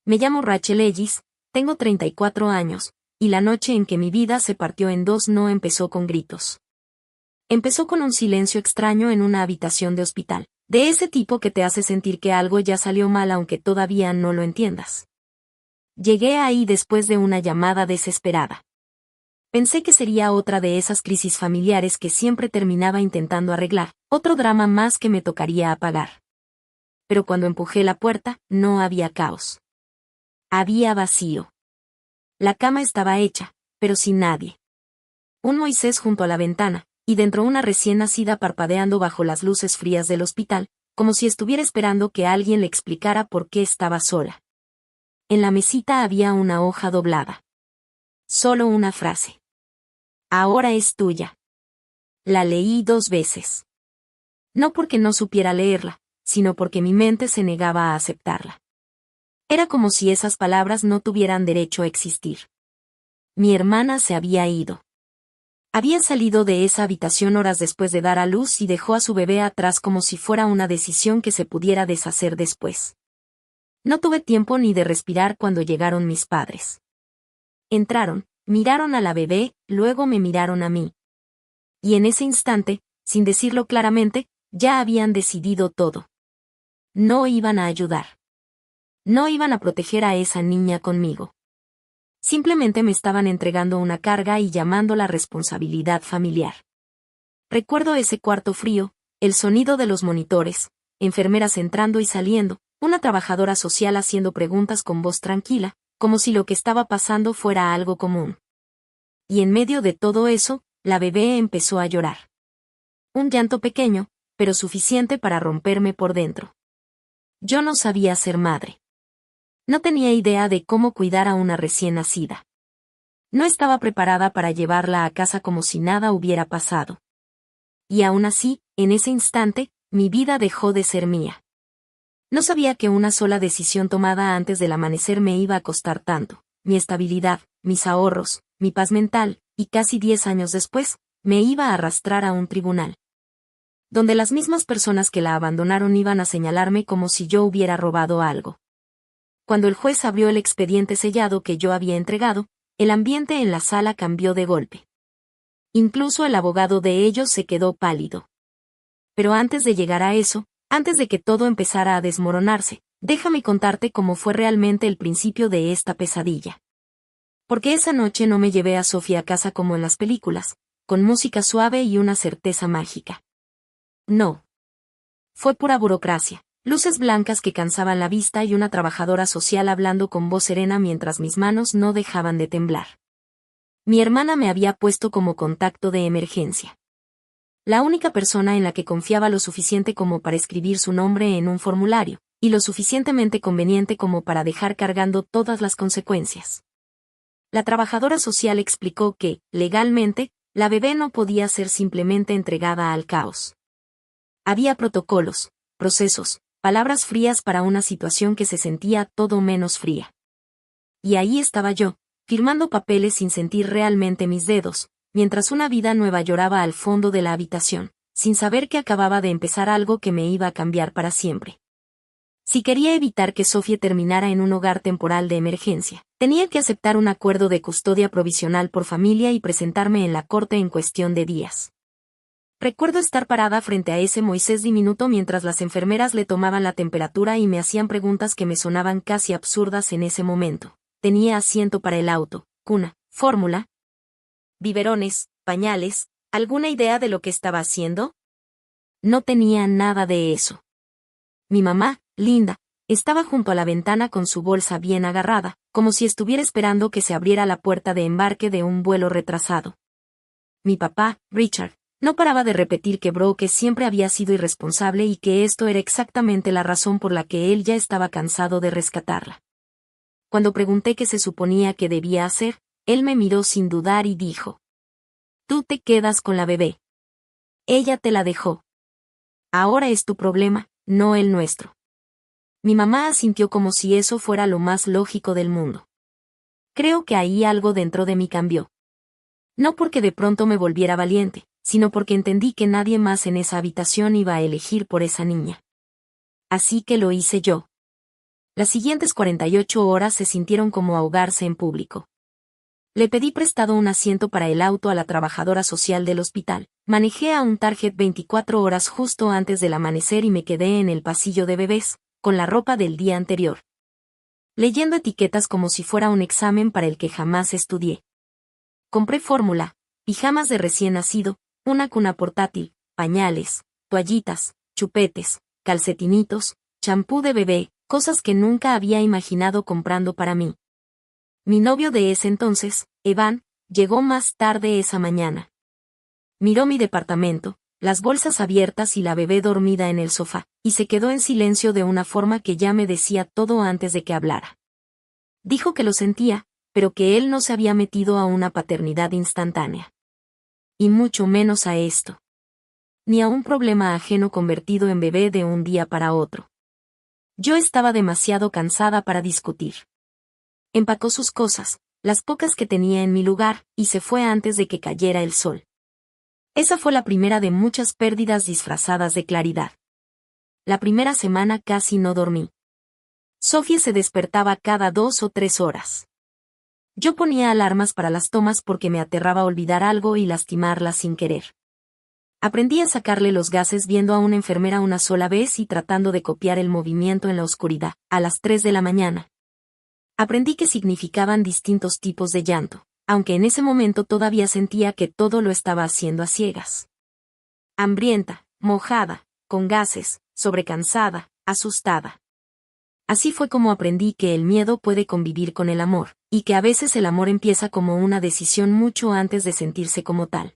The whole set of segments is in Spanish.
Me llamo Rachel Ellis, tengo 34 años, y la noche en que mi vida se partió en dos no empezó con gritos. Empezó con un silencio extraño en una habitación de hospital, de ese tipo que te hace sentir que algo ya salió mal aunque todavía no lo entiendas. Llegué ahí después de una llamada desesperada. Pensé que sería otra de esas crisis familiares que siempre terminaba intentando arreglar, otro drama más que me tocaría apagar. Pero cuando empujé la puerta, no había caos. Había vacío. La cama estaba hecha, pero sin nadie. Un Moisés junto a la ventana, y dentro una recién nacida parpadeando bajo las luces frías del hospital, como si estuviera esperando que alguien le explicara por qué estaba sola. En la mesita había una hoja doblada. Solo una frase. Ahora es tuya. La leí 2 veces. No porque no supiera leerla, sino porque mi mente se negaba a aceptarla. Era como si esas palabras no tuvieran derecho a existir. Mi hermana se había ido. Había salido de esa habitación horas después de dar a luz y dejó a su bebé atrás como si fuera una decisión que se pudiera deshacer después. No tuve tiempo ni de respirar cuando llegaron mis padres. Entraron, miraron a la bebé, luego me miraron a mí. Y en ese instante, sin decirlo claramente, ya habían decidido todo. No iban a ayudar. No iban a proteger a esa niña conmigo. Simplemente me estaban entregando una carga y llamando la responsabilidad familiar. Recuerdo ese cuarto frío, el sonido de los monitores, enfermeras entrando y saliendo, una trabajadora social haciendo preguntas con voz tranquila, como si lo que estaba pasando fuera algo común. Y en medio de todo eso, la bebé empezó a llorar. Un llanto pequeño, pero suficiente para romperme por dentro. Yo no sabía ser madre. No tenía idea de cómo cuidar a una recién nacida. No estaba preparada para llevarla a casa como si nada hubiera pasado. Y aún así, en ese instante, mi vida dejó de ser mía. No sabía que una sola decisión tomada antes del amanecer me iba a costar tanto, mi estabilidad, mis ahorros, mi paz mental, y casi 10 años después, me iba a arrastrar a un tribunal. Donde las mismas personas que la abandonaron iban a señalarme como si yo hubiera robado algo. Cuando el juez abrió el expediente sellado que yo había entregado, el ambiente en la sala cambió de golpe. Incluso el abogado de ellos se quedó pálido. Pero antes de llegar a eso, antes de que todo empezara a desmoronarse, déjame contarte cómo fue realmente el principio de esta pesadilla. Porque esa noche no me llevé a Sofía a casa como en las películas, con música suave y una certeza mágica. No. Fue pura burocracia, luces blancas que cansaban la vista y una trabajadora social hablando con voz serena mientras mis manos no dejaban de temblar. Mi hermana me había puesto como contacto de emergencia. La única persona en la que confiaba lo suficiente como para escribir su nombre en un formulario, y lo suficientemente conveniente como para dejar cargando todas las consecuencias. La trabajadora social explicó que, legalmente, la bebé no podía ser simplemente entregada al caos. Había protocolos, procesos, palabras frías para una situación que se sentía todo menos fría. Y ahí estaba yo, firmando papeles sin sentir realmente mis dedos, mientras una vida nueva lloraba al fondo de la habitación, sin saber que acababa de empezar algo que me iba a cambiar para siempre. Si quería evitar que Sofía terminara en un hogar temporal de emergencia, tenía que aceptar un acuerdo de custodia provisional por familia y presentarme en la corte en cuestión de días. Recuerdo estar parada frente a ese Moisés diminuto mientras las enfermeras le tomaban la temperatura y me hacían preguntas que me sonaban casi absurdas en ese momento. Tenía asiento para el auto, cuna, fórmula, biberones, pañales, ¿alguna idea de lo que estaba haciendo? No tenía nada de eso. Mi mamá, Linda, estaba junto a la ventana con su bolsa bien agarrada, como si estuviera esperando que se abriera la puerta de embarque de un vuelo retrasado. Mi papá, Richard, no paraba de repetir que Brooke siempre había sido irresponsable y que esto era exactamente la razón por la que él ya estaba cansado de rescatarla. Cuando pregunté qué se suponía que debía hacer, él me miró sin dudar y dijo: «Tú te quedas con la bebé. Ella te la dejó. Ahora es tu problema, no el nuestro». Mi mamá asintió como si eso fuera lo más lógico del mundo. Creo que ahí algo dentro de mí cambió. No porque de pronto me volviera valiente, sino porque entendí que nadie más en esa habitación iba a elegir por esa niña. Así que lo hice yo. Las siguientes 48 horas se sintieron como ahogarse en público. Le pedí prestado un asiento para el auto a la trabajadora social del hospital. Manejé a un Target 24 horas justo antes del amanecer y me quedé en el pasillo de bebés, con la ropa del día anterior, leyendo etiquetas como si fuera un examen para el que jamás estudié. Compré fórmula, pijamas de recién nacido, una cuna portátil, pañales, toallitas, chupetes, calcetinitos, champú de bebé, cosas que nunca había imaginado comprando para mí. Mi novio de ese entonces, Evan, llegó más tarde esa mañana. Miró mi departamento, las bolsas abiertas y la bebé dormida en el sofá, y se quedó en silencio de una forma que ya me decía todo antes de que hablara. Dijo que lo sentía, pero que él no se había metido a una paternidad instantánea. Y mucho menos a esto. Ni a un problema ajeno convertido en bebé de un día para otro. Yo estaba demasiado cansada para discutir. Empacó sus cosas, las pocas que tenía en mi lugar, y se fue antes de que cayera el sol. Esa fue la primera de muchas pérdidas disfrazadas de claridad. La primera semana casi no dormí. Sofía se despertaba cada 2 o 3 horas. Yo ponía alarmas para las tomas porque me aterraba olvidar algo y lastimarla sin querer. Aprendí a sacarle los gases viendo a una enfermera una sola vez y tratando de copiar el movimiento en la oscuridad, a las 3 de la mañana. Aprendí que significaban distintos tipos de llanto, aunque en ese momento todavía sentía que todo lo estaba haciendo a ciegas. Hambrienta, mojada, con gases, sobrecansada, asustada. Así fue como aprendí que el miedo puede convivir con el amor, y que a veces el amor empieza como una decisión mucho antes de sentirse como tal.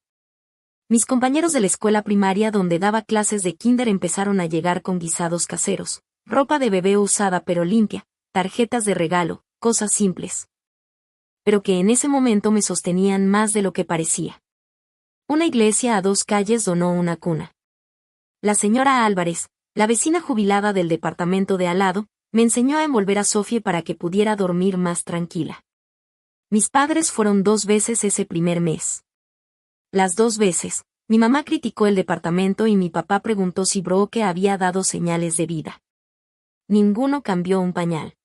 Mis compañeros de la escuela primaria donde daba clases de kinder empezaron a llegar con guisados caseros, ropa de bebé usada pero limpia, tarjetas de regalo, cosas simples. Pero que en ese momento me sostenían más de lo que parecía. Una iglesia a 2 calles donó una cuna. La señora Álvarez, la vecina jubilada del departamento de al lado, me enseñó a envolver a Sofía para que pudiera dormir más tranquila. Mis padres fueron 2 veces ese primer mes. Las 2 veces, mi mamá criticó el departamento y mi papá preguntó si Brooke había dado señales de vida. Ninguno cambió un pañal.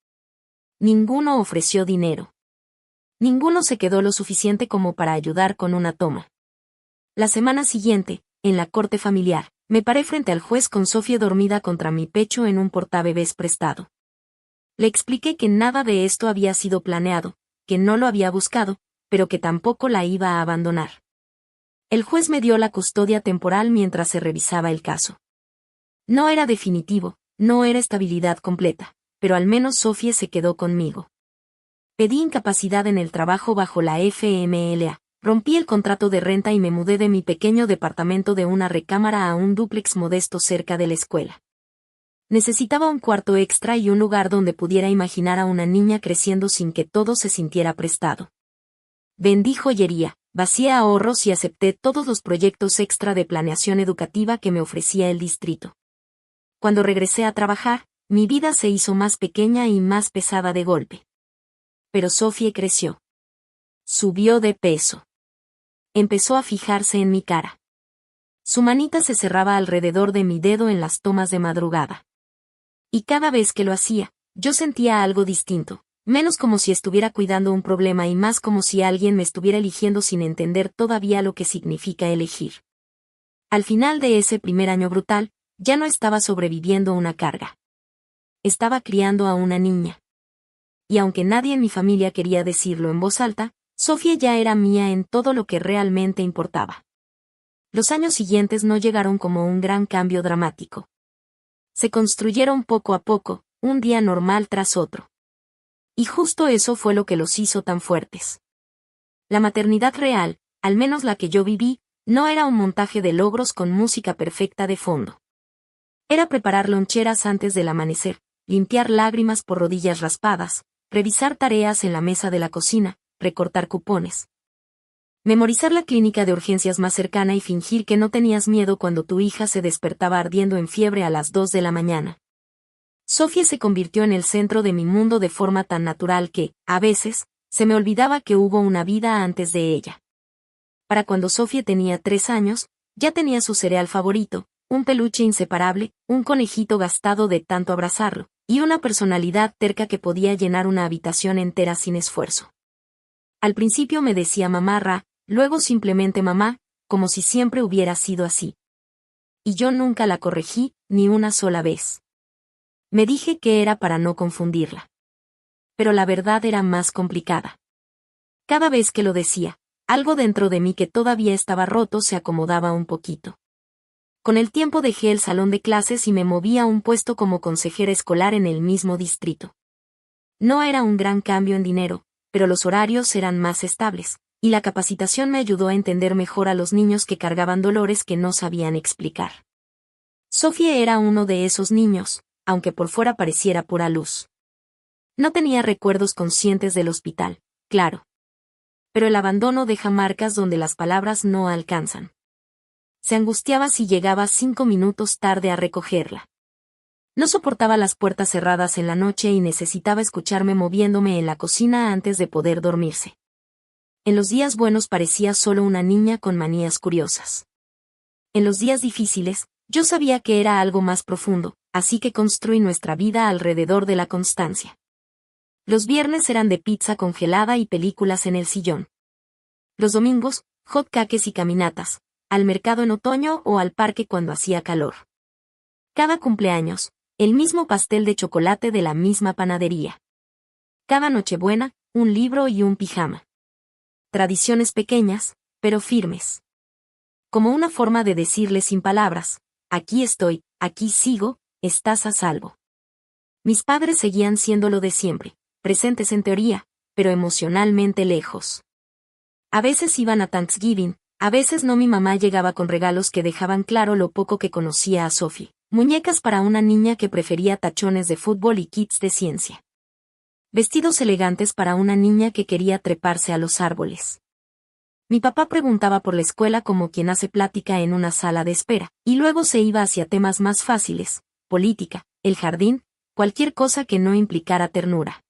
Ninguno ofreció dinero. Ninguno se quedó lo suficiente como para ayudar con una toma. La semana siguiente, en la corte familiar, me paré frente al juez con Sofía dormida contra mi pecho en un portabebés prestado. Le expliqué que nada de esto había sido planeado, que no lo había buscado, pero que tampoco la iba a abandonar. El juez me dio la custodia temporal mientras se revisaba el caso. No era definitivo, no era estabilidad completa, pero al menos Sofía se quedó conmigo. Pedí incapacidad en el trabajo bajo la FMLA, rompí el contrato de renta y me mudé de mi pequeño departamento de una recámara a un dúplex modesto cerca de la escuela. Necesitaba un cuarto extra y un lugar donde pudiera imaginar a una niña creciendo sin que todo se sintiera prestado. Vendí joyería, vacié ahorros y acepté todos los proyectos extra de planeación educativa que me ofrecía el distrito. Cuando regresé a trabajar, mi vida se hizo más pequeña y más pesada de golpe. Pero Sofía creció. Subió de peso. Empezó a fijarse en mi cara. Su manita se cerraba alrededor de mi dedo en las tomas de madrugada. Y cada vez que lo hacía, yo sentía algo distinto, menos como si estuviera cuidando un problema y más como si alguien me estuviera eligiendo sin entender todavía lo que significa elegir. Al final de ese primer año brutal, ya no estaba sobreviviendo una carga. Estaba criando a una niña. Y aunque nadie en mi familia quería decirlo en voz alta, Sofía ya era mía en todo lo que realmente importaba. Los años siguientes no llegaron como un gran cambio dramático. Se construyeron poco a poco, un día normal tras otro. Y justo eso fue lo que los hizo tan fuertes. La maternidad real, al menos la que yo viví, no era un montaje de logros con música perfecta de fondo. Era preparar loncheras antes del amanecer, limpiar lágrimas por rodillas raspadas, revisar tareas en la mesa de la cocina, recortar cupones. Memorizar la clínica de urgencias más cercana y fingir que no tenías miedo cuando tu hija se despertaba ardiendo en fiebre a las 2 de la mañana. Sofía se convirtió en el centro de mi mundo de forma tan natural que, a veces, se me olvidaba que hubo una vida antes de ella. Para cuando Sofía tenía 3 años, ya tenía su cereal favorito, un peluche inseparable, un conejito gastado de tanto abrazarlo, y una personalidad terca que podía llenar una habitación entera sin esfuerzo. Al principio me decía mamá Ra, luego simplemente mamá, como si siempre hubiera sido así. Y yo nunca la corregí, ni una sola vez. Me dije que era para no confundirla. Pero la verdad era más complicada. Cada vez que lo decía, algo dentro de mí que todavía estaba roto se acomodaba un poquito. Con el tiempo dejé el salón de clases y me moví a un puesto como consejera escolar en el mismo distrito. No era un gran cambio en dinero, pero los horarios eran más estables, y la capacitación me ayudó a entender mejor a los niños que cargaban dolores que no sabían explicar. Sofía era uno de esos niños, aunque por fuera pareciera pura luz. No tenía recuerdos conscientes del hospital, claro. Pero el abandono deja marcas donde las palabras no alcanzan. Se angustiaba si llegaba 5 minutos tarde a recogerla. No soportaba las puertas cerradas en la noche y necesitaba escucharme moviéndome en la cocina antes de poder dormirse. En los días buenos parecía solo una niña con manías curiosas. En los días difíciles, yo sabía que era algo más profundo, así que construí nuestra vida alrededor de la constancia. Los viernes eran de pizza congelada y películas en el sillón. Los domingos, hot cakes y caminatas, al mercado en otoño o al parque cuando hacía calor. Cada cumpleaños, el mismo pastel de chocolate de la misma panadería. Cada Nochebuena, un libro y un pijama. Tradiciones pequeñas, pero firmes. Como una forma de decirle sin palabras, aquí estoy, aquí sigo, estás a salvo. Mis padres seguían siendo lo de siempre, presentes en teoría, pero emocionalmente lejos. A veces iban a Thanksgiving, a veces no. Mi mamá llegaba con regalos que dejaban claro lo poco que conocía a Sophie. Muñecas para una niña que prefería tachones de fútbol y kits de ciencia. Vestidos elegantes para una niña que quería treparse a los árboles. Mi papá preguntaba por la escuela como quien hace plática en una sala de espera, y luego se iba hacia temas más fáciles, política, el jardín, cualquier cosa que no implicara ternura.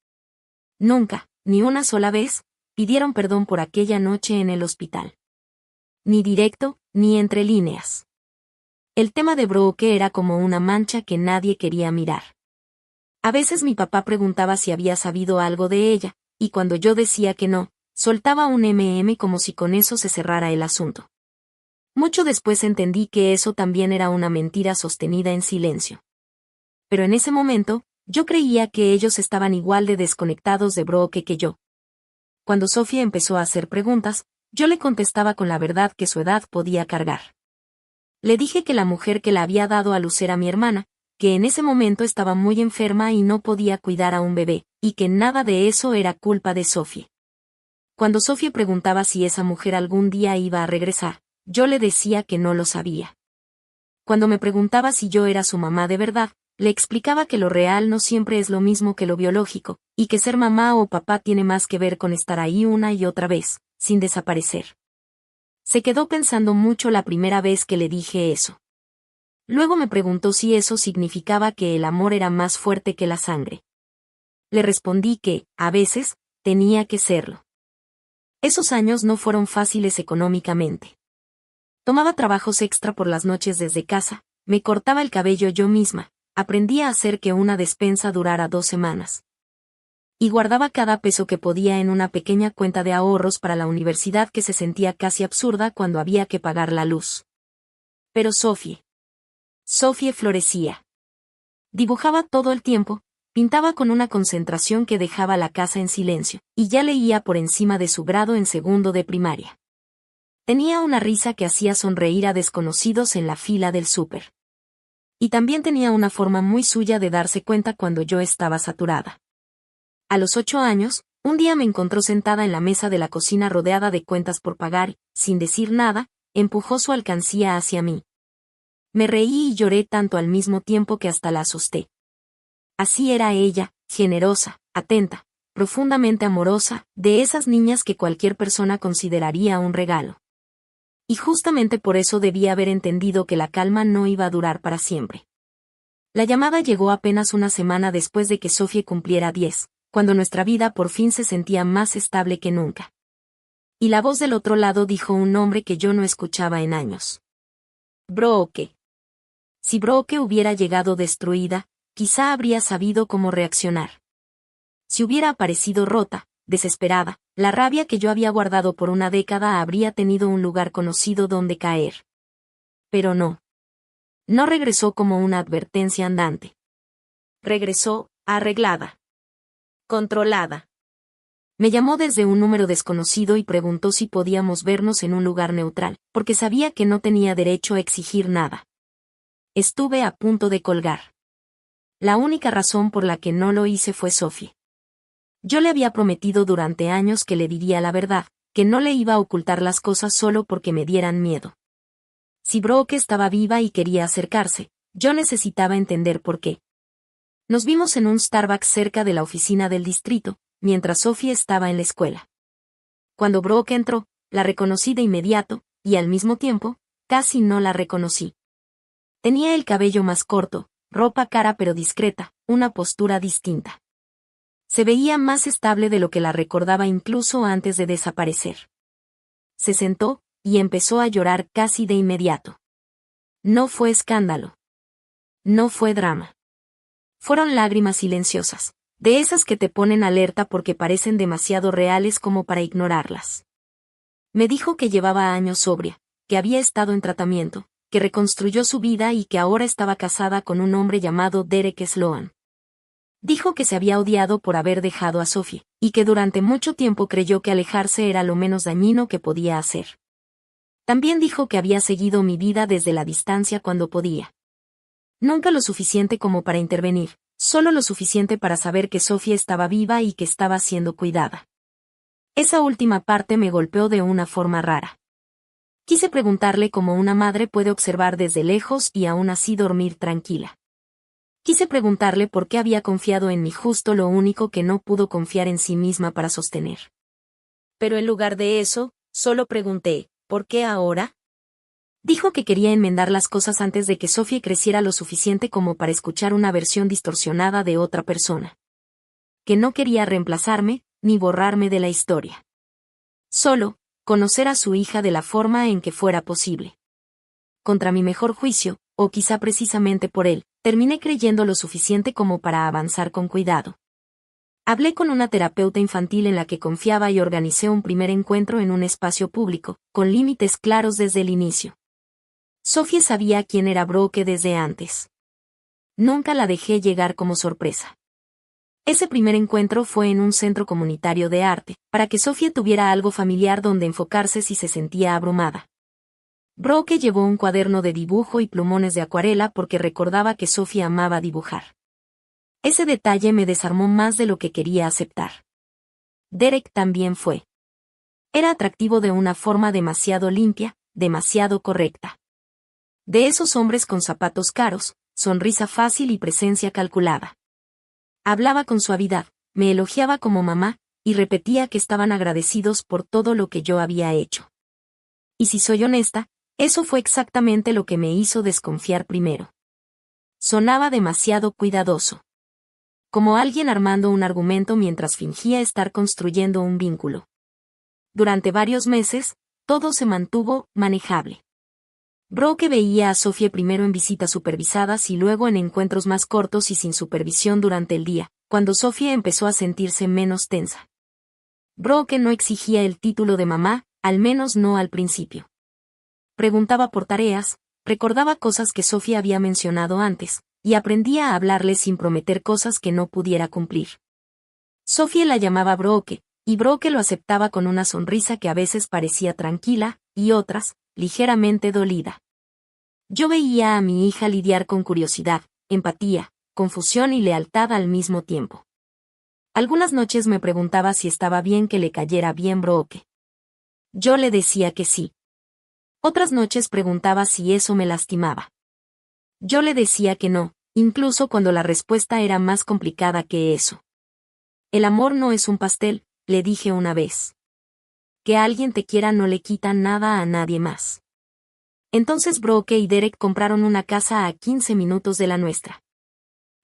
Nunca, ni una sola vez, pidieron perdón por aquella noche en el hospital. Ni directo, ni entre líneas. El tema de Brooke era como una mancha que nadie quería mirar. A veces mi papá preguntaba si había sabido algo de ella, y cuando yo decía que no, soltaba un como si con eso se cerrara el asunto. Mucho después entendí que eso también era una mentira sostenida en silencio. Pero en ese momento, yo creía que ellos estaban igual de desconectados de Brooke que yo. Cuando Sofía empezó a hacer preguntas, yo le contestaba con la verdad que su edad podía cargar. Le dije que la mujer que la había dado a luz era mi hermana, que en ese momento estaba muy enferma y no podía cuidar a un bebé, y que nada de eso era culpa de Sofía. Cuando Sofía preguntaba si esa mujer algún día iba a regresar, yo le decía que no lo sabía. Cuando me preguntaba si yo era su mamá de verdad, le explicaba que lo real no siempre es lo mismo que lo biológico, y que ser mamá o papá tiene más que ver con estar ahí una y otra vez, sin desaparecer. Se quedó pensando mucho la primera vez que le dije eso. Luego me preguntó si eso significaba que el amor era más fuerte que la sangre. Le respondí que, a veces, tenía que serlo. Esos años no fueron fáciles económicamente. Tomaba trabajos extra por las noches desde casa, me cortaba el cabello yo misma, aprendí a hacer que una despensa durara 2 semanas. Y guardaba cada peso que podía en una pequeña cuenta de ahorros para la universidad que se sentía casi absurda cuando había que pagar la luz. Pero Sofía florecía. Dibujaba todo el tiempo, pintaba con una concentración que dejaba la casa en silencio, y ya leía por encima de su grado en segundo de primaria. Tenía una risa que hacía sonreír a desconocidos en la fila del súper. Y también tenía una forma muy suya de darse cuenta cuando yo estaba saturada. A los 8 años, un día me encontró sentada en la mesa de la cocina rodeada de cuentas por pagar y, sin decir nada, empujó su alcancía hacia mí. Me reí y lloré tanto al mismo tiempo que hasta la asusté. Así era ella, generosa, atenta, profundamente amorosa, de esas niñas que cualquier persona consideraría un regalo. Y justamente por eso debía haber entendido que la calma no iba a durar para siempre. La llamada llegó apenas una semana después de que Sofía cumpliera 10. Cuando nuestra vida por fin se sentía más estable que nunca. Y la voz del otro lado dijo un nombre que yo no escuchaba en años. Brooke. Si Brooke hubiera llegado destruida, quizá habría sabido cómo reaccionar. Si hubiera aparecido rota, desesperada, la rabia que yo había guardado por una década habría tenido un lugar conocido donde caer. Pero no. No regresó como una advertencia andante. Regresó, arreglada. Controlada. Me llamó desde un número desconocido y preguntó si podíamos vernos en un lugar neutral, porque sabía que no tenía derecho a exigir nada. Estuve a punto de colgar. La única razón por la que no lo hice fue Sophie. Yo le había prometido durante años que le diría la verdad, que no le iba a ocultar las cosas solo porque me dieran miedo. Si Brooke estaba viva y quería acercarse, yo necesitaba entender por qué. Nos vimos en un Starbucks cerca de la oficina del distrito, mientras Sophie estaba en la escuela. Cuando Brooke entró, la reconocí de inmediato, y al mismo tiempo, casi no la reconocí. Tenía el cabello más corto, ropa cara pero discreta, una postura distinta. Se veía más estable de lo que la recordaba incluso antes de desaparecer. Se sentó, y empezó a llorar casi de inmediato. No fue escándalo. No fue drama. Fueron lágrimas silenciosas, de esas que te ponen alerta porque parecen demasiado reales como para ignorarlas. Me dijo que llevaba años sobria, que había estado en tratamiento, que reconstruyó su vida y que ahora estaba casada con un hombre llamado Derek Sloan. Dijo que se había odiado por haber dejado a Sophie, y que durante mucho tiempo creyó que alejarse era lo menos dañino que podía hacer. También dijo que había seguido mi vida desde la distancia cuando podía. Nunca lo suficiente como para intervenir, solo lo suficiente para saber que Sophie estaba viva y que estaba siendo cuidada. Esa última parte me golpeó de una forma rara. Quise preguntarle cómo una madre puede observar desde lejos y aún así dormir tranquila. Quise preguntarle por qué había confiado en mí justo lo único que no pudo confiar en sí misma para sostener. Pero en lugar de eso, solo pregunté, ¿por qué ahora? Dijo que quería enmendar las cosas antes de que Sophie creciera lo suficiente como para escuchar una versión distorsionada de otra persona. Que no quería reemplazarme, ni borrarme de la historia. Solo, conocer a su hija de la forma en que fuera posible. Contra mi mejor juicio, o quizá precisamente por él, terminé creyendo lo suficiente como para avanzar con cuidado. Hablé con una terapeuta infantil en la que confiaba y organicé un primer encuentro en un espacio público, con límites claros desde el inicio. Sophie sabía quién era Brooke desde antes. Nunca la dejé llegar como sorpresa. Ese primer encuentro fue en un centro comunitario de arte, para que Sophie tuviera algo familiar donde enfocarse si se sentía abrumada. Brooke llevó un cuaderno de dibujo y plumones de acuarela porque recordaba que Sophie amaba dibujar. Ese detalle me desarmó más de lo que quería aceptar. Derek también fue. Era atractivo de una forma demasiado limpia, demasiado correcta. De esos hombres con zapatos caros, sonrisa fácil y presencia calculada. Hablaba con suavidad, me elogiaba como mamá, y repetía que estaban agradecidos por todo lo que yo había hecho. Y si soy honesta, eso fue exactamente lo que me hizo desconfiar primero. Sonaba demasiado cuidadoso. Como alguien armando un argumento mientras fingía estar construyendo un vínculo. Durante varios meses, todo se mantuvo manejable. Brooke veía a Sophie primero en visitas supervisadas y luego en encuentros más cortos y sin supervisión durante el día, cuando Sophie empezó a sentirse menos tensa. Brooke no exigía el título de mamá, al menos no al principio. Preguntaba por tareas, recordaba cosas que Sophie había mencionado antes, y aprendía a hablarle sin prometer cosas que no pudiera cumplir. Sophie la llamaba Brooke, y Brooke lo aceptaba con una sonrisa que a veces parecía tranquila, y otras, ligeramente dolida. Yo veía a mi hija lidiar con curiosidad, empatía, confusión y lealtad al mismo tiempo. Algunas noches me preguntaba si estaba bien que le cayera bien Brooke. Yo le decía que sí. Otras noches preguntaba si eso me lastimaba. Yo le decía que no, incluso cuando la respuesta era más complicada que eso. El amor no es un pastel, le dije una vez. Que alguien te quiera no le quita nada a nadie más. Entonces Brooke y Derek compraron una casa a 15 minutos de la nuestra.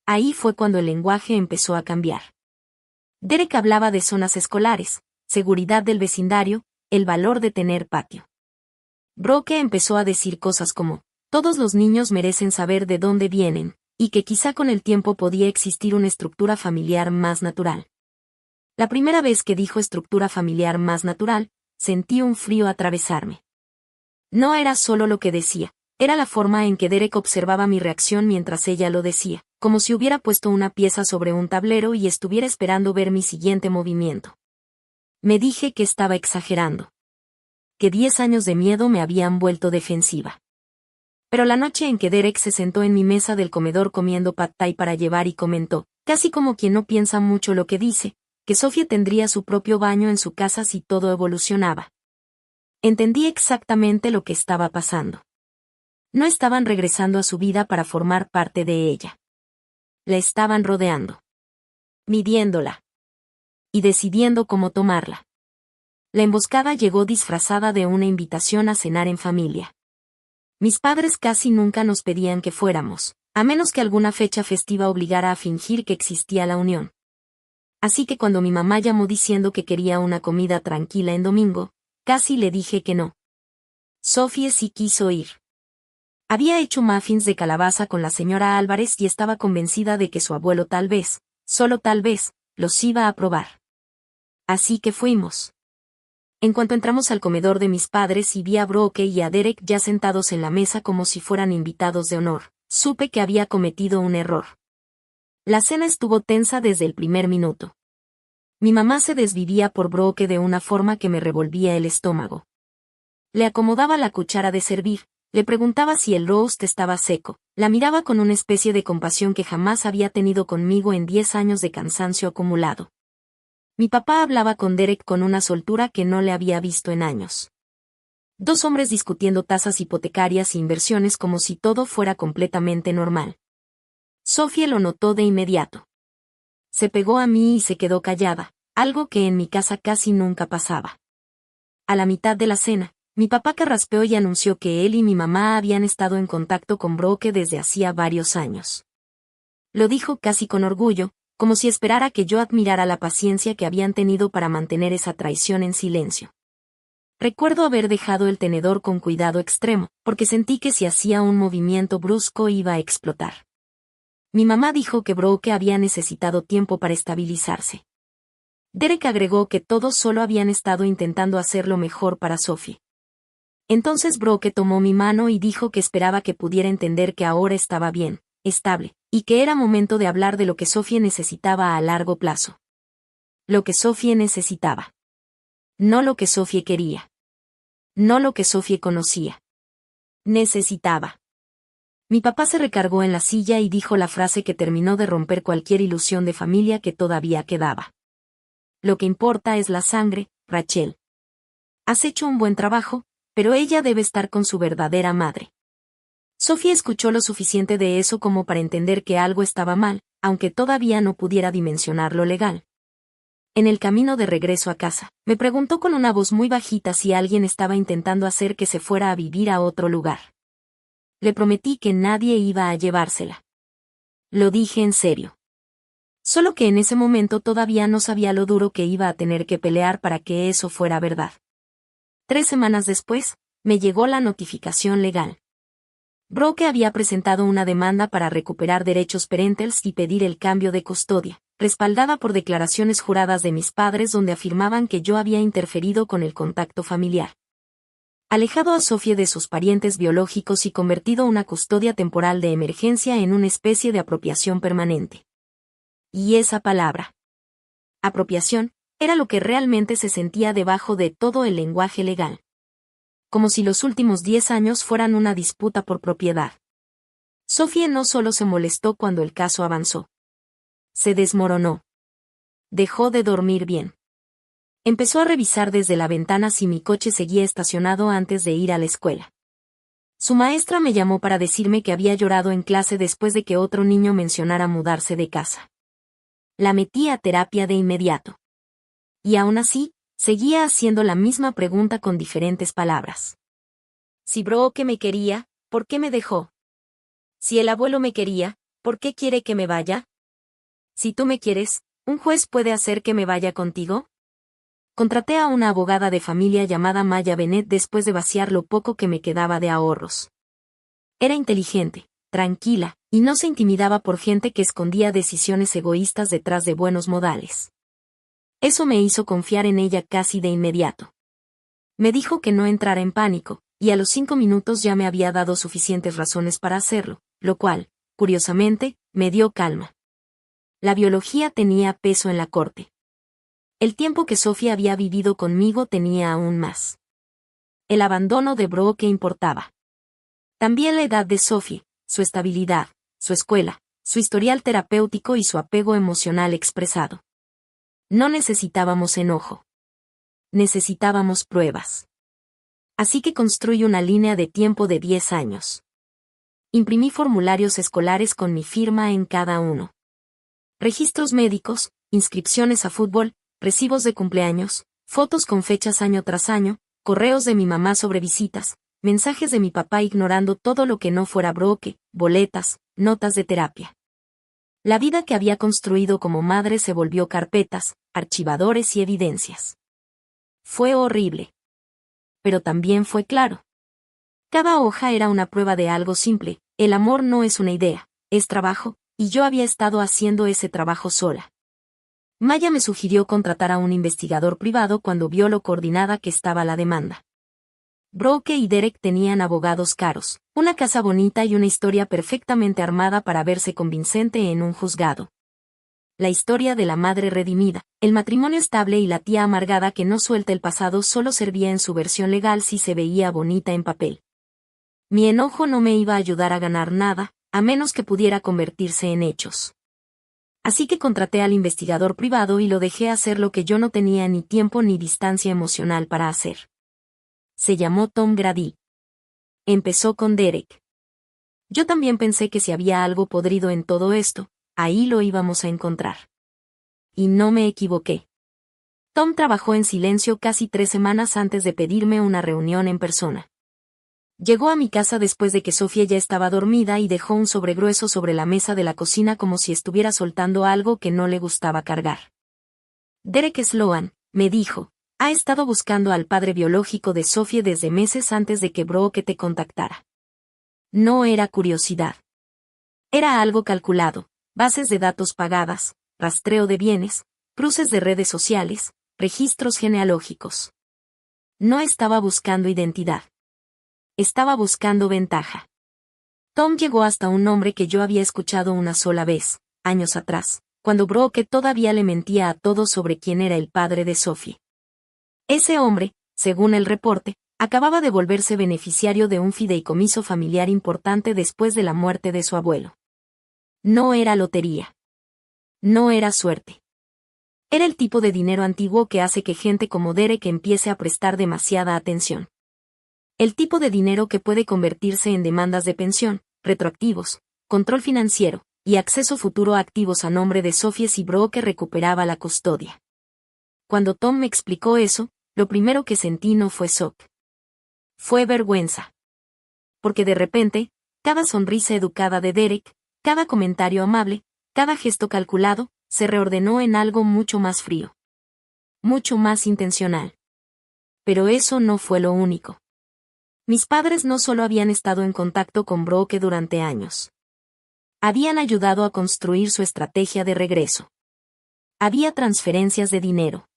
Ahí fue cuando el lenguaje empezó a cambiar. Derek hablaba de zonas escolares, seguridad del vecindario, el valor de tener patio. Brooke empezó a decir cosas como, Todos los niños merecen saber de dónde vienen, y que quizá con el tiempo podía existir una estructura familiar más natural. La primera vez que dijo estructura familiar más natural, sentí un frío atravesarme. No era solo lo que decía, era la forma en que Derek observaba mi reacción mientras ella lo decía, como si hubiera puesto una pieza sobre un tablero y estuviera esperando ver mi siguiente movimiento. Me dije que estaba exagerando. Que 10 años de miedo me habían vuelto defensiva. Pero la noche en que Derek se sentó en mi mesa del comedor comiendo pad thai para llevar y comentó, casi como quien no piensa mucho lo que dice, que Sofía tendría su propio baño en su casa si todo evolucionaba. Entendí exactamente lo que estaba pasando. No estaban regresando a su vida para formar parte de ella. La estaban rodeando. Midiéndola. Y decidiendo cómo tomarla. La emboscada llegó disfrazada de una invitación a cenar en familia. Mis padres casi nunca nos pedían que fuéramos, a menos que alguna fecha festiva obligara a fingir que existía la unión. Así que cuando mi mamá llamó diciendo que quería una comida tranquila en domingo, casi le dije que no. Sofía sí quiso ir. Había hecho muffins de calabaza con la señora Álvarez y estaba convencida de que su abuelo tal vez, solo tal vez, los iba a probar. Así que fuimos. En cuanto entramos al comedor de mis padres y vi a Brooke y a Derek ya sentados en la mesa como si fueran invitados de honor, supe que había cometido un error. La cena estuvo tensa desde el primer minuto. Mi mamá se desvivía por Brooke de una forma que me revolvía el estómago. Le acomodaba la cuchara de servir, le preguntaba si el roast estaba seco, la miraba con una especie de compasión que jamás había tenido conmigo en 10 años de cansancio acumulado. Mi papá hablaba con Derek con una soltura que no le había visto en años. Dos hombres discutiendo tasas hipotecarias e inversiones como si todo fuera completamente normal. Sofía lo notó de inmediato. Se pegó a mí y se quedó callada, algo que en mi casa casi nunca pasaba. A la mitad de la cena, mi papá carraspeó y anunció que él y mi mamá habían estado en contacto con Brooke desde hacía varios años. Lo dijo casi con orgullo, como si esperara que yo admirara la paciencia que habían tenido para mantener esa traición en silencio. Recuerdo haber dejado el tenedor con cuidado extremo, porque sentí que si hacía un movimiento brusco iba a explotar. Mi mamá dijo que Brooke había necesitado tiempo para estabilizarse. Derek agregó que todos solo habían estado intentando hacer lo mejor para Sophie. Entonces Brooke tomó mi mano y dijo que esperaba que pudiera entender que ahora estaba bien, estable, y que era momento de hablar de lo que Sofía necesitaba a largo plazo. Lo que Sofía necesitaba. No lo que Sofía quería. No lo que Sofía conocía. Necesitaba. Mi papá se recargó en la silla y dijo la frase que terminó de romper cualquier ilusión de familia que todavía quedaba. Lo que importa es la sangre, Rachel. Has hecho un buen trabajo, pero ella debe estar con su verdadera madre. Sofía escuchó lo suficiente de eso como para entender que algo estaba mal, aunque todavía no pudiera dimensionar lo legal. En el camino de regreso a casa, me preguntó con una voz muy bajita si alguien estaba intentando hacer que se fuera a vivir a otro lugar. Le prometí que nadie iba a llevársela. Lo dije en serio. Solo que en ese momento todavía no sabía lo duro que iba a tener que pelear para que eso fuera verdad. 3 semanas después, me llegó la notificación legal. Brooke había presentado una demanda para recuperar derechos parentales y pedir el cambio de custodia, respaldada por declaraciones juradas de mis padres donde afirmaban que yo había interferido con el contacto familiar. Alejado a Sofía de sus parientes biológicos y convertido una custodia temporal de emergencia en una especie de apropiación permanente. Y esa palabra, apropiación, era lo que realmente se sentía debajo de todo el lenguaje legal. Como si los últimos 10 años fueran una disputa por propiedad. Sofía no solo se molestó cuando el caso avanzó. Se desmoronó. Dejó de dormir bien. Empezó a revisar desde la ventana si mi coche seguía estacionado antes de ir a la escuela. Su maestra me llamó para decirme que había llorado en clase después de que otro niño mencionara mudarse de casa. La metí a terapia de inmediato. Y aún así, seguía haciendo la misma pregunta con diferentes palabras. Si Brooke me quería, ¿por qué me dejó? Si el abuelo me quería, ¿por qué quiere que me vaya? Si tú me quieres, ¿un juez puede hacer que me vaya contigo? Contraté a una abogada de familia llamada Maya Bennett después de vaciar lo poco que me quedaba de ahorros. Era inteligente, tranquila, y no se intimidaba por gente que escondía decisiones egoístas detrás de buenos modales. Eso me hizo confiar en ella casi de inmediato. Me dijo que no entrara en pánico, y a los 5 minutos ya me había dado suficientes razones para hacerlo, lo cual, curiosamente, me dio calma. La biología tenía peso en la corte. El tiempo que Sophie había vivido conmigo tenía aún más. El abandono de Brooke importaba. También la edad de Sophie, su estabilidad, su escuela, su historial terapéutico y su apego emocional expresado. No necesitábamos enojo. Necesitábamos pruebas. Así que construí una línea de tiempo de 10 años. Imprimí formularios escolares con mi firma en cada uno. Registros médicos, inscripciones a fútbol, recibos de cumpleaños, fotos con fechas año tras año, correos de mi mamá sobre visitas, mensajes de mi papá ignorando todo lo que no fuera Brooke, boletas, notas de terapia. La vida que había construido como madre se volvió carpetas, archivadores y evidencias. Fue horrible. Pero también fue claro. Cada hoja era una prueba de algo simple: el amor no es una idea, es trabajo, y yo había estado haciendo ese trabajo sola. Maya me sugirió contratar a un investigador privado cuando vio lo coordinada que estaba la demanda. Brooke y Derek tenían abogados caros, una casa bonita y una historia perfectamente armada para verse convincente en un juzgado. La historia de la madre redimida, el matrimonio estable y la tía amargada que no suelta el pasado solo servía en su versión legal si se veía bonita en papel. Mi enojo no me iba a ayudar a ganar nada, a menos que pudiera convertirse en hechos. Así que contraté al investigador privado y lo dejé hacer lo que yo no tenía ni tiempo ni distancia emocional para hacer. Se llamó Tom Grady. Empezó con Derek. Yo también pensé que si había algo podrido en todo esto, ahí lo íbamos a encontrar. Y no me equivoqué. Tom trabajó en silencio casi 3 semanas antes de pedirme una reunión en persona. Llegó a mi casa después de que Sofía ya estaba dormida y dejó un sobre grueso sobre la mesa de la cocina como si estuviera soltando algo que no le gustaba cargar. Derek Sloan, me dijo, ha estado buscando al padre biológico de Sophie desde meses antes de que Brooke te contactara. No era curiosidad. Era algo calculado: bases de datos pagadas, rastreo de bienes, cruces de redes sociales, registros genealógicos. No estaba buscando identidad. Estaba buscando ventaja. Tom llegó hasta un nombre que yo había escuchado una sola vez, años atrás, cuando Brooke todavía le mentía a todos sobre quién era el padre de Sophie. Ese hombre, según el reporte, acababa de volverse beneficiario de un fideicomiso familiar importante después de la muerte de su abuelo. No era lotería. No era suerte. Era el tipo de dinero antiguo que hace que gente como Derek empiece a prestar demasiada atención. El tipo de dinero que puede convertirse en demandas de pensión, retroactivos, control financiero, y acceso futuro a activos a nombre de Sophie si Brooke recuperaba la custodia. Cuando Tom me explicó eso, lo primero que sentí no fue shock. Fue vergüenza. Porque de repente, cada sonrisa educada de Derek, cada comentario amable, cada gesto calculado, se reordenó en algo mucho más frío. Mucho más intencional. Pero eso no fue lo único. Mis padres no solo habían estado en contacto con Brooke durante años. Habían ayudado a construir su estrategia de regreso. Había transferencias de dinero.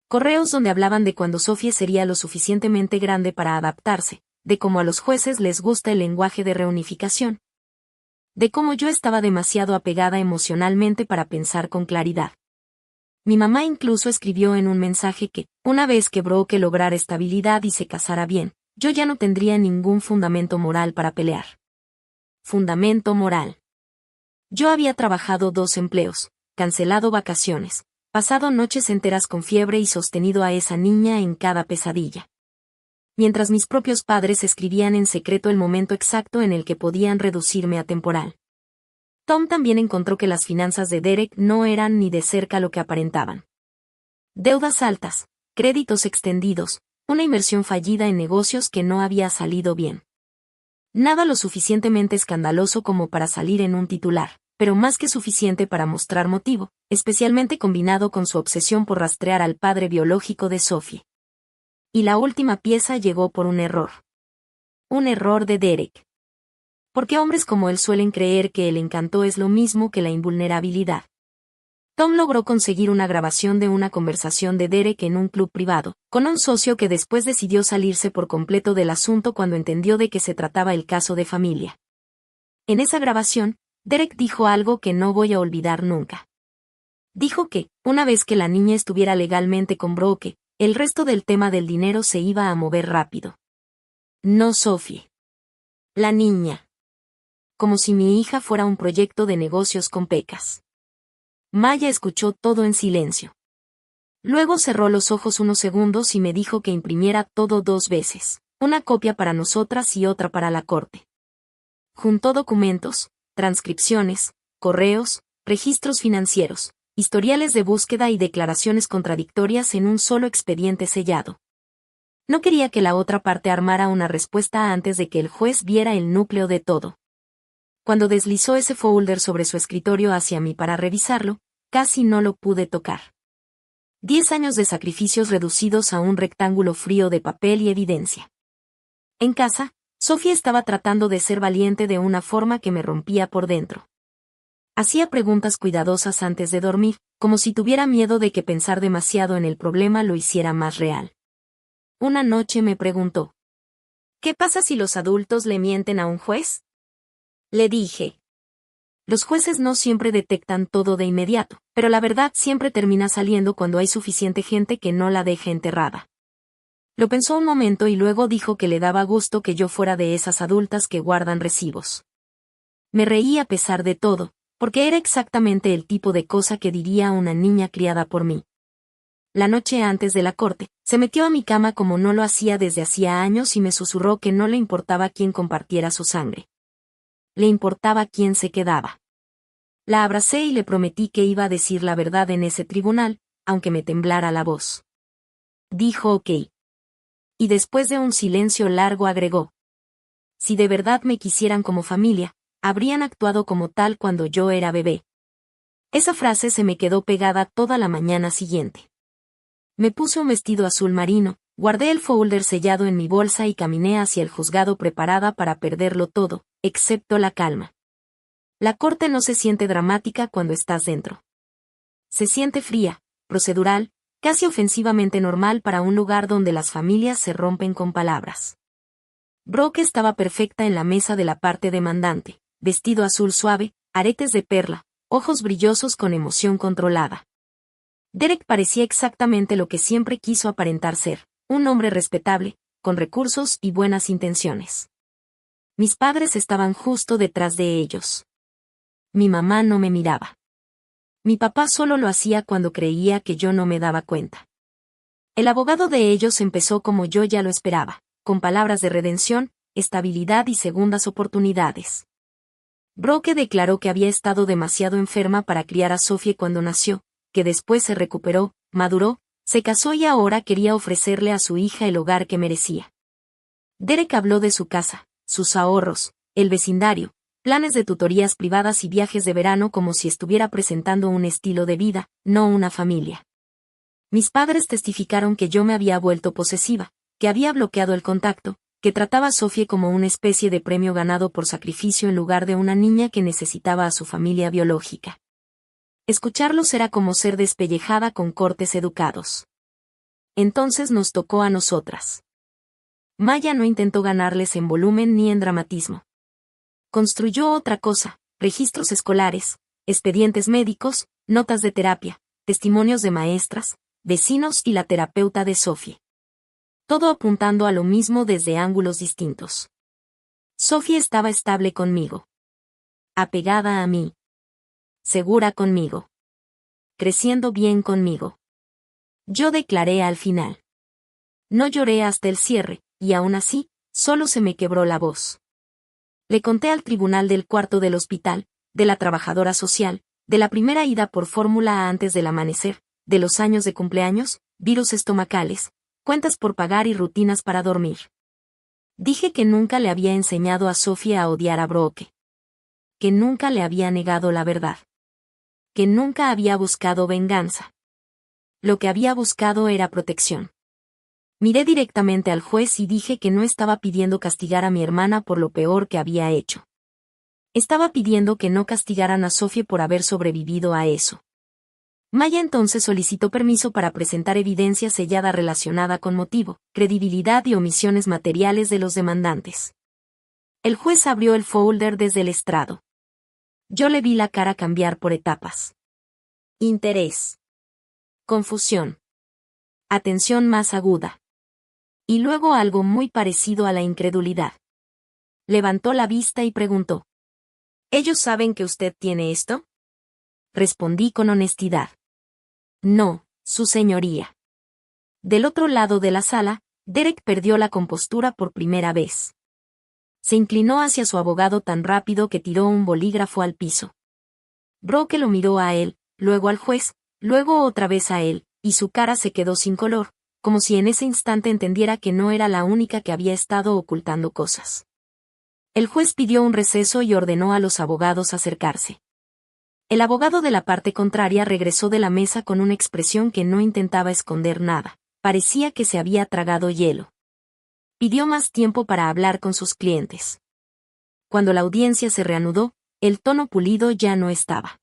Correos donde hablaban de cuando Sophie sería lo suficientemente grande para adaptarse, de cómo a los jueces les gusta el lenguaje de reunificación. De cómo yo estaba demasiado apegada emocionalmente para pensar con claridad. Mi mamá incluso escribió en un mensaje que, una vez que Brooke lograra estabilidad y se casara bien, yo ya no tendría ningún fundamento moral para pelear. Fundamento moral. Yo había trabajado 2 empleos, cancelado vacaciones, pasado noches enteras con fiebre y sostenido a esa niña en cada pesadilla. Mientras mis propios padres escribían en secreto el momento exacto en el que podían reducirme a temporal. Tom también encontró que las finanzas de Derek no eran ni de cerca lo que aparentaban. Deudas altas, créditos extendidos, una inversión fallida en negocios que no había salido bien. Nada lo suficientemente escandaloso como para salir en un titular, pero más que suficiente para mostrar motivo, especialmente combinado con su obsesión por rastrear al padre biológico de Sophie. Y la última pieza llegó por un error. Un error de Derek. Porque hombres como él suelen creer que el encanto es lo mismo que la invulnerabilidad. Tom logró conseguir una grabación de una conversación de Derek en un club privado, con un socio que después decidió salirse por completo del asunto cuando entendió de qué se trataba el caso de familia. En esa grabación, Derek dijo algo que no voy a olvidar nunca. Dijo que, una vez que la niña estuviera legalmente con Brooke, el resto del tema del dinero se iba a mover rápido. No Sophie. La niña. Como si mi hija fuera un proyecto de negocios con pecas. Maya escuchó todo en silencio. Luego cerró los ojos unos segundos y me dijo que imprimiera todo 2 veces, una copia para nosotras y otra para la corte. Juntó documentos, transcripciones, correos, registros financieros, historiales de búsqueda y declaraciones contradictorias en un solo expediente sellado. No quería que la otra parte armara una respuesta antes de que el juez viera el núcleo de todo. Cuando deslizó ese folder sobre su escritorio hacia mí para revisarlo, casi no lo pude tocar. 10 años de sacrificios reducidos a un rectángulo frío de papel y evidencia. En casa, Sophie estaba tratando de ser valiente de una forma que me rompía por dentro. Hacía preguntas cuidadosas antes de dormir, como si tuviera miedo de que pensar demasiado en el problema lo hiciera más real. Una noche me preguntó: ¿qué pasa si los adultos le mienten a un juez? Le dije: los jueces no siempre detectan todo de inmediato, pero la verdad siempre termina saliendo cuando hay suficiente gente que no la deje enterrada. Lo pensó un momento y luego dijo que le daba gusto que yo fuera de esas adultas que guardan recibos. Me reí a pesar de todo, porque era exactamente el tipo de cosa que diría una niña criada por mí. La noche antes de la corte, se metió a mi cama como no lo hacía desde hacía años y me susurró que no le importaba quién compartiera su sangre. Le importaba quién se quedaba. La abracé y le prometí que iba a decir la verdad en ese tribunal, aunque me temblara la voz. Dijo ok. Y después de un silencio largo agregó: si de verdad me quisieran como familia, habrían actuado como tal cuando yo era bebé. Esa frase se me quedó pegada toda la mañana siguiente. Me puse un vestido azul marino, guardé el folder sellado en mi bolsa y caminé hacia el juzgado preparada para perderlo todo, excepto la calma. La corte no se siente dramática cuando estás dentro. Se siente fría, procedural, casi ofensivamente normal para un lugar donde las familias se rompen con palabras. Brooke estaba perfecta en la mesa de la parte demandante, vestido azul suave, aretes de perla, ojos brillosos con emoción controlada. Derek parecía exactamente lo que siempre quiso aparentar ser, un hombre respetable, con recursos y buenas intenciones. Mis padres estaban justo detrás de ellos. Mi mamá no me miraba. Mi papá solo lo hacía cuando creía que yo no me daba cuenta. El abogado de ellos empezó como yo ya lo esperaba, con palabras de redención, estabilidad y segundas oportunidades. Brooke declaró que había estado demasiado enferma para criar a Sophie cuando nació, que después se recuperó, maduró, se casó y ahora quería ofrecerle a su hija el hogar que merecía. Derek habló de su casa, sus ahorros, el vecindario, planes de tutorías privadas y viajes de verano como si estuviera presentando un estilo de vida, no una familia. Mis padres testificaron que yo me había vuelto posesiva, que había bloqueado el contacto, que trataba a Sophie como una especie de premio ganado por sacrificio en lugar de una niña que necesitaba a su familia biológica. Escucharlos era como ser despellejada con cortes educados. Entonces nos tocó a nosotras. Maya no intentó ganarles en volumen ni en dramatismo. Construyó otra cosa: registros escolares, expedientes médicos, notas de terapia, testimonios de maestras, vecinos y la terapeuta de Sophie. Todo apuntando a lo mismo desde ángulos distintos. Sophie estaba estable conmigo. Apegada a mí. Segura conmigo. Creciendo bien conmigo. Yo declaré al final. No lloré hasta el cierre, y aún así, solo se me quebró la voz. Le conté al tribunal del cuarto del hospital, de la trabajadora social, de la primera ida por fórmula antes del amanecer, de los años de cumpleaños, virus estomacales, cuentas por pagar y rutinas para dormir. Dije que nunca le había enseñado a Sophie a odiar a Brooke. Que nunca le había negado la verdad. Que nunca había buscado venganza. Lo que había buscado era protección. Miré directamente al juez y dije que no estaba pidiendo castigar a mi hermana por lo peor que había hecho. Estaba pidiendo que no castigaran a Sophie por haber sobrevivido a eso. Maya entonces solicitó permiso para presentar evidencia sellada relacionada con motivo, credibilidad y omisiones materiales de los demandantes. El juez abrió el folder desde el estrado. Yo le vi la cara cambiar por etapas. Interés. Confusión. Atención más aguda. Y luego algo muy parecido a la incredulidad. Levantó la vista y preguntó: ¿Ellos saben que usted tiene esto? Respondí con honestidad. No, su señoría. Del otro lado de la sala, Derek perdió la compostura por primera vez. Se inclinó hacia su abogado tan rápido que tiró un bolígrafo al piso. Brooke lo miró a él, luego al juez, luego otra vez a él, y su cara se quedó sin color, como si en ese instante entendiera que no era la única que había estado ocultando cosas. El juez pidió un receso y ordenó a los abogados acercarse. El abogado de la parte contraria regresó de la mesa con una expresión que no intentaba esconder nada, parecía que se había tragado hielo. Pidió más tiempo para hablar con sus clientes. Cuando la audiencia se reanudó, el tono pulido ya no estaba.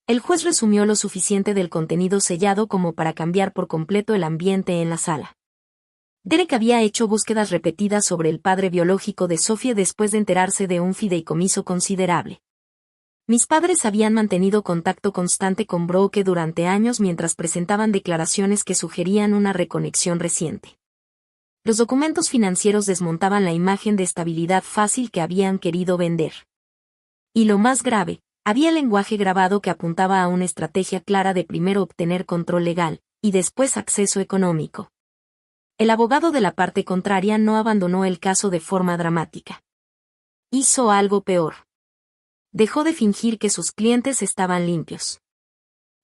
El juez resumió lo suficiente del contenido sellado como para cambiar por completo el ambiente en la sala. Derek había hecho búsquedas repetidas sobre el padre biológico de Sophie después de enterarse de un fideicomiso considerable. Mis padres habían mantenido contacto constante con Brooke durante años mientras presentaban declaraciones que sugerían una reconexión reciente. Los documentos financieros desmontaban la imagen de estabilidad fácil que habían querido vender. Y lo más grave, había lenguaje grabado que apuntaba a una estrategia clara de primero obtener control legal, y después acceso económico. El abogado de la parte contraria no abandonó el caso de forma dramática. Hizo algo peor. Dejó de fingir que sus clientes estaban limpios.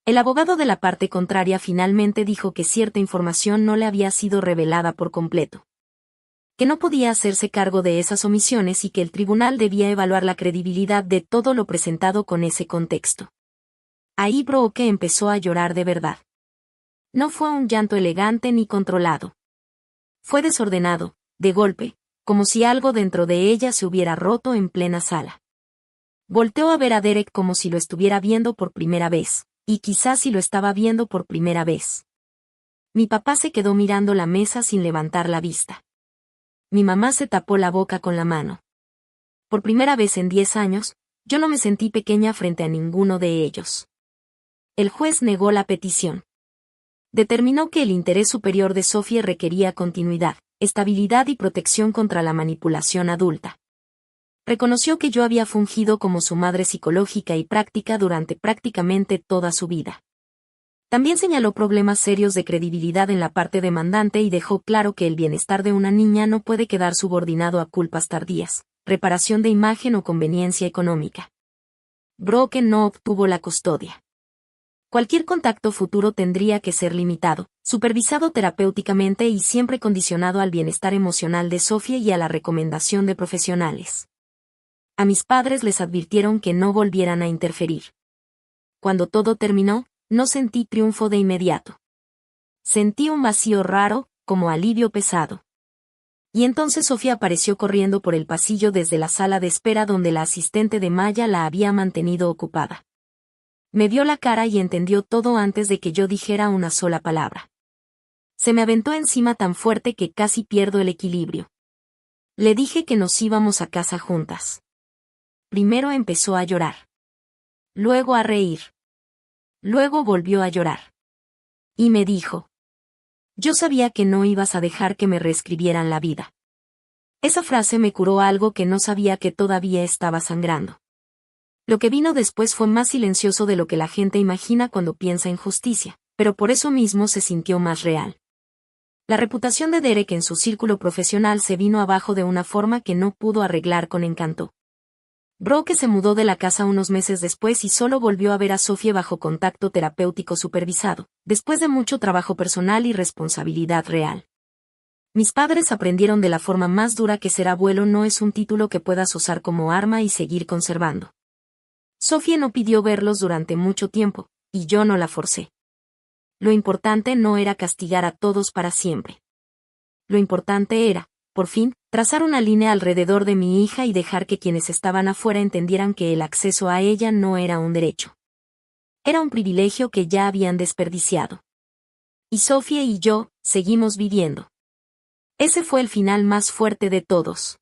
El abogado de la parte contraria finalmente dijo que cierta información no le había sido revelada por completo. Que no podía hacerse cargo de esas omisiones y que el tribunal debía evaluar la credibilidad de todo lo presentado con ese contexto. Ahí Brooke empezó a llorar de verdad. No fue un llanto elegante ni controlado. Fue desordenado, de golpe, como si algo dentro de ella se hubiera roto en plena sala. Volteó a ver a Derek como si lo estuviera viendo por primera vez, y quizás si lo estaba viendo por primera vez. Mi papá se quedó mirando la mesa sin levantar la vista. Mi mamá se tapó la boca con la mano. Por primera vez en 10 años, yo no me sentí pequeña frente a ninguno de ellos. El juez negó la petición. Determinó que el interés superior de Sophie requería continuidad, estabilidad y protección contra la manipulación adulta. Reconoció que yo había fungido como su madre psicológica y práctica durante prácticamente toda su vida. También señaló problemas serios de credibilidad en la parte demandante y dejó claro que el bienestar de una niña no puede quedar subordinado a culpas tardías, reparación de imagen o conveniencia económica. Brooke no obtuvo la custodia. Cualquier contacto futuro tendría que ser limitado, supervisado terapéuticamente y siempre condicionado al bienestar emocional de Sophie y a la recomendación de profesionales. A mis padres les advirtieron que no volvieran a interferir. Cuando todo terminó, no sentí triunfo de inmediato. Sentí un vacío raro, como alivio pesado. Y entonces Sofía apareció corriendo por el pasillo desde la sala de espera donde la asistente de Maya la había mantenido ocupada. Me vio la cara y entendió todo antes de que yo dijera una sola palabra. Se me aventó encima tan fuerte que casi pierdo el equilibrio. Le dije que nos íbamos a casa juntas. Primero empezó a llorar. Luego a reír. Luego volvió a llorar. Y me dijo: yo sabía que no ibas a dejar que me reescribieran la vida. Esa frase me curó algo que no sabía que todavía estaba sangrando. Lo que vino después fue más silencioso de lo que la gente imagina cuando piensa en justicia, pero por eso mismo se sintió más real. La reputación de Derek en su círculo profesional se vino abajo de una forma que no pudo arreglar con encanto. Brooke se mudó de la casa unos meses después y solo volvió a ver a Sophie bajo contacto terapéutico supervisado, después de mucho trabajo personal y responsabilidad real. Mis padres aprendieron de la forma más dura que ser abuelo no es un título que puedas usar como arma y seguir conservando. Sophie no pidió verlos durante mucho tiempo, y yo no la forcé. Lo importante no era castigar a todos para siempre. Lo importante era, por fin, Trazar una línea alrededor de mi hija y dejar que quienes estaban afuera entendieran que el acceso a ella no era un derecho. Era un privilegio que ya habían desperdiciado. Y Sofía y yo, seguimos viviendo. Ese fue el final más fuerte de todos.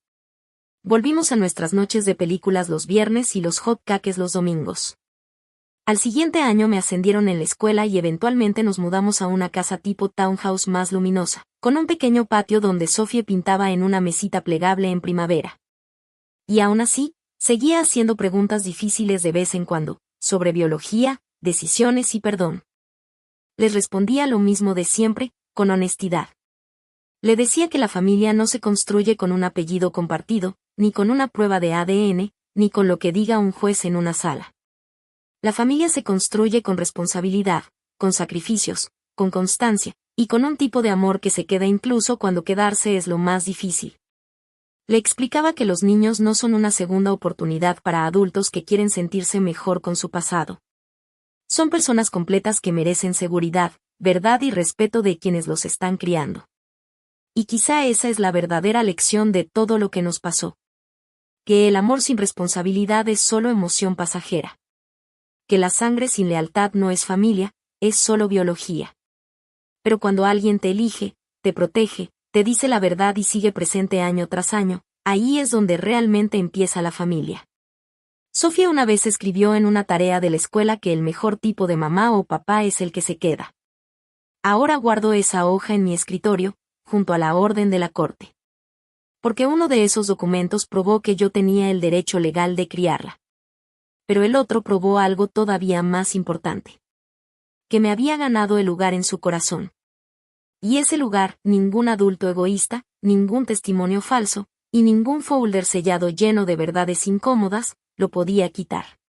Volvimos a nuestras noches de películas los viernes y los hot cakes los domingos. Al siguiente año me ascendieron en la escuela y eventualmente nos mudamos a una casa tipo townhouse más luminosa, con un pequeño patio donde Sofía pintaba en una mesita plegable en primavera. Y aún así, seguía haciendo preguntas difíciles de vez en cuando, sobre biología, decisiones y perdón. Les respondía lo mismo de siempre, con honestidad. Le decía que la familia no se construye con un apellido compartido, ni con una prueba de ADN, ni con lo que diga un juez en una sala. La familia se construye con responsabilidad, con sacrificios, con constancia, y con un tipo de amor que se queda incluso cuando quedarse es lo más difícil. Le explicaba que los niños no son una segunda oportunidad para adultos que quieren sentirse mejor con su pasado. Son personas completas que merecen seguridad, verdad y respeto de quienes los están criando. Y quizá esa es la verdadera lección de todo lo que nos pasó. Que el amor sin responsabilidad es solo emoción pasajera. Que la sangre sin lealtad no es familia, es solo biología. Pero cuando alguien te elige, te protege, te dice la verdad y sigue presente año tras año, ahí es donde realmente empieza la familia. Sofía una vez escribió en una tarea de la escuela que el mejor tipo de mamá o papá es el que se queda. Ahora guardo esa hoja en mi escritorio, junto a la orden de la corte. Porque uno de esos documentos probó que yo tenía el derecho legal de criarla. Pero el otro probó algo todavía más importante. Que me había ganado el lugar en su corazón. Y ese lugar, ningún adulto egoísta, ningún testimonio falso, y ningún folder sellado lleno de verdades incómodas, lo podía quitar.